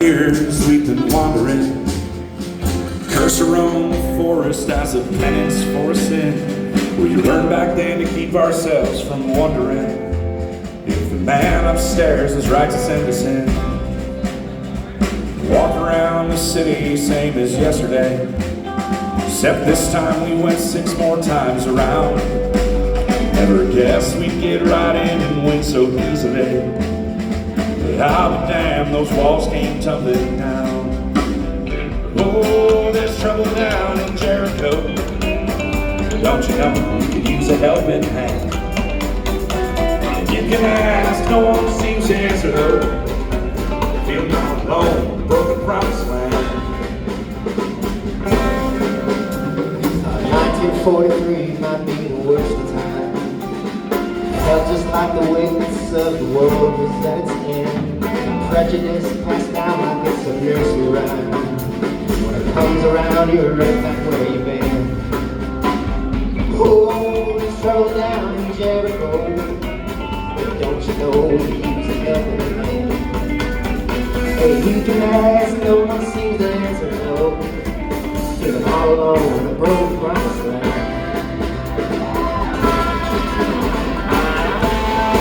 Years we've been wandering, curse our own forest as a penance for a sin. We learned back then to keep ourselves from wondering if the man upstairs is right to send us in. Walk around the city same as yesterday, except this time we went 6 more times around. Never guessed we'd get right in and win so easily. But I'll be damned, those walls came tumbling down. Oh, there's trouble down in Jericho. Don't you know you could use a helping hand? And you can ask, no one seems to answer though. Feel not alone, broken promised land. 1943 might be the worst of time. Felt just like the weights of the world was at its end. Prejudice passed down like it's a nursery rhyme. When it comes around, you're right back where you've been. Oh, there's trouble down in Jericho. But don't you know you use a helping hand? Hey, you can ask, no one seems to answer no. Feeling all alone in a broken promised land.